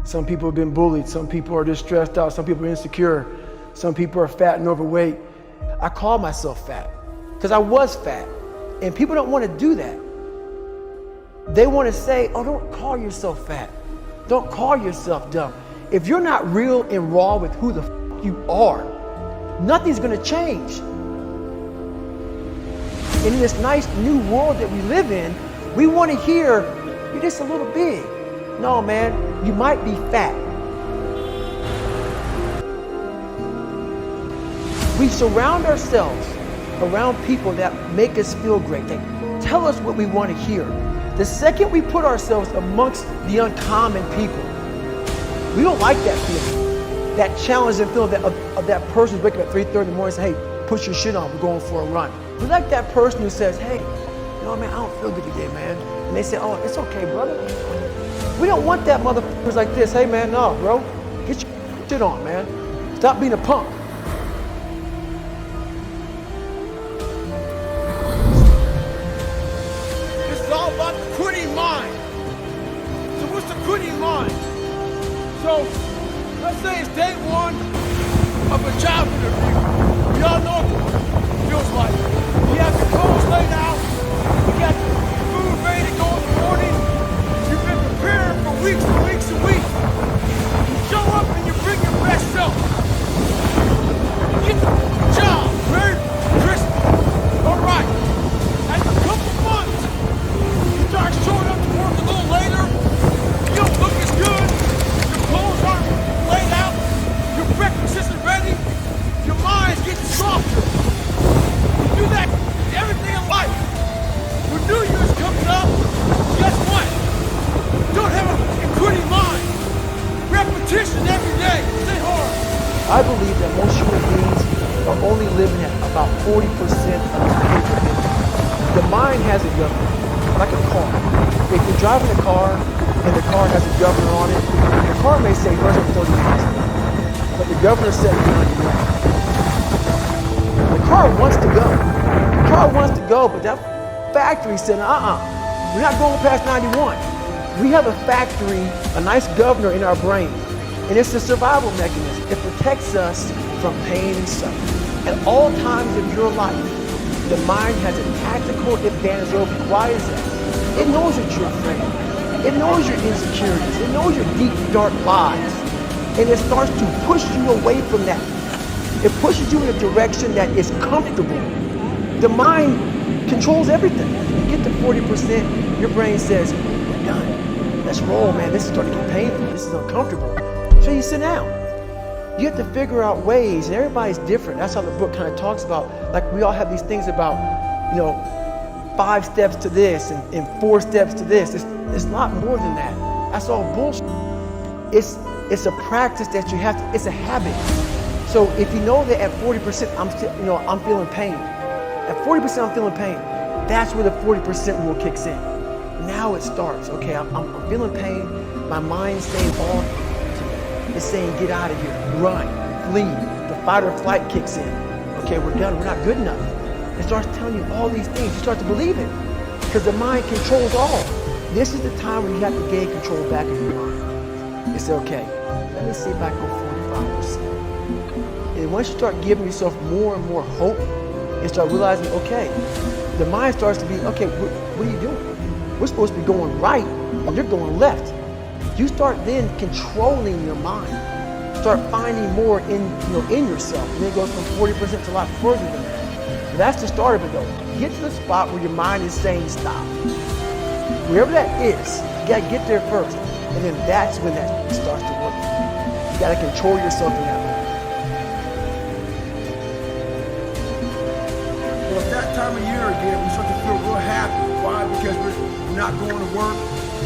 Some people have been bullied. Some people are just stressed out. Some people are insecure. Some people are fat and overweight. I call myself fat because I was fat. And people don't want to do that. They want to say, oh, don't call yourself fat. Don't call yourself dumb. If you're not real and raw with who the f you are, nothing's going to change. And in this nice new world that we live in, we want to hear, you're just a little big. No, man, you might be fat. We surround ourselves around people that make us feel great. They tell us what we want to hear. The second we put ourselves amongst the uncommon people, we don't like that feeling, that challenge and feeling of that person who's waking up at 3:30 in the morning and say, hey, put your shit on, we're going for a run. We like that person who says, hey, you know, man, I don't feel good today, man. And they say, oh, it's okay, brother. We don't want that motherfuckers like this. Hey, man, no, bro, get your shit on, man. Stop being a punk. This is all about the quitting mind. So what's the quitting mind? So let's say it's day one of a job interview. We all know what it feels like. You have your clothes laid out. You got your food ready to go in the morning. You've been preparing for weeks and weeks and weeks. You show up and you bring your best self. You get the job. Merry Christmas. All right. After a couple months, you start showing up to work a little later. You don't look as good. Your clothes aren't laid out. Your breakfast isn't ready. Your mind's getting softer. You do that everything in life. When New Year's comes up, guess what? You don't have a quitting mind. Repetition every day. Stay hard. I believe that most human beings are only living at about 40% of the capability. The mind has a governor, like a car. If you're driving a car and the car has a governor on it, the car may say 130 miles an hour, but the governor said 91. The car wants to go. The car wants to go, but that factory said, we're not going past 91. We have a factory, a nice governor in our brain, and it's a survival mechanism. It protects us from pain and suffering. At all times of your life, the mind has a tactical advantage over you. Why is that? It knows that you're afraid. It knows your insecurities. It knows your deep, dark lies. And it starts to push you away from that. It pushes you in a direction that is comfortable. The mind controls everything. You get to 40%, your brain says, we're done. Let's roll, man. This is starting to get painful. This is uncomfortable. So you sit down. You have to figure out ways, and everybody's different. That's how the book kind of talks about, like we all have these things about, 5 steps to this and 4 steps to this. It's a lot more than that. That's all bullshit. It's a practice that you have to, it's a habit. So if you know that at 40% I'm feeling pain. At 40% I'm feeling pain. That's where the 40% rule kicks in. Now it starts. Okay, I'm feeling pain. My mind's saying it's saying get out of here, run, flee. The fight or flight kicks in. Okay, we're done. We're not good enough. It starts telling you all these things. You start to believe it because the mind controls all. This is the time where you have to gain control back of your mind. It's okay. Let me see if I can go 45%. And once you start giving yourself more and more hope and start realizing, okay, the mind starts to be, okay, what are you doing? We're supposed to be going right and you're going left. You start then controlling your mind. Start finding more in yourself. And then it goes from 40% to a lot further than that. But that's the start of it though. Get to the spot where your mind is saying stop. Wherever that is, you gotta get there first. And then that's when that starts to work. You gotta control yourself in that way. Well, it's that time of year again, we start to feel real happy. Why? Because we're not going to work.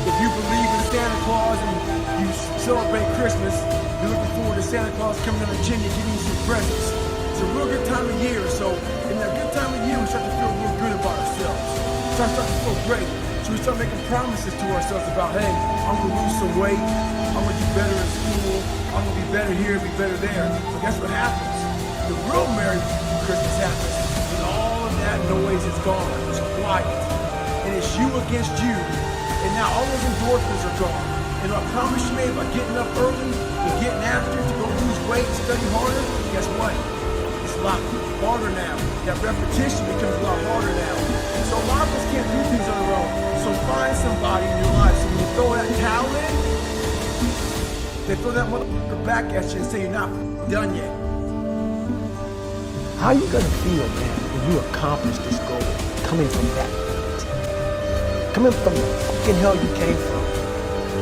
If you believe in Santa Claus and you celebrate Christmas, you're looking forward to Santa Claus coming to Virginia, giving you some presents. It's a real good time of year. So in that good time of year, we start to feel real good about ourselves. We start to feel great. So we start making promises to ourselves about, hey, I'm going to lose some weight. I'm going to do better in school. I'm going to be better here, be better there. But guess what happens? The real Merry Christmas happens when all of that noise is gone. It's quiet. And it's you against you. And now all those endorphins are gone. And the promise you made by getting up early and getting after it to go lose weight and study harder, guess what? It's a lot harder now. That repetition becomes a lot harder now. So a lot of us can't do things on our own. So find somebody in your life. So when you throw that towel in, they throw that motherfucker back at you and say you're not done yet. How are you gonna feel, man, when you accomplish this goal coming from that point? Coming from the fucking hell you came from.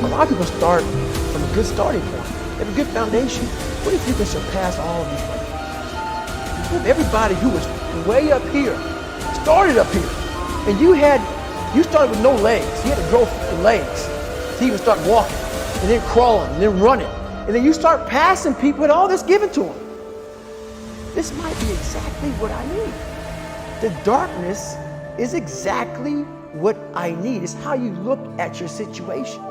A lot of people start from a good starting point. They have a good foundation. What if you can surpass all of these motherfuckers? What if everybody who was way up here started up here, and you started with no legs. You had to grow the legs to even start walking, and then crawling, and then running, and then you start passing people with all this given to them. This might be exactly what I need. The darkness is exactly what I need. It's how you look at your situation.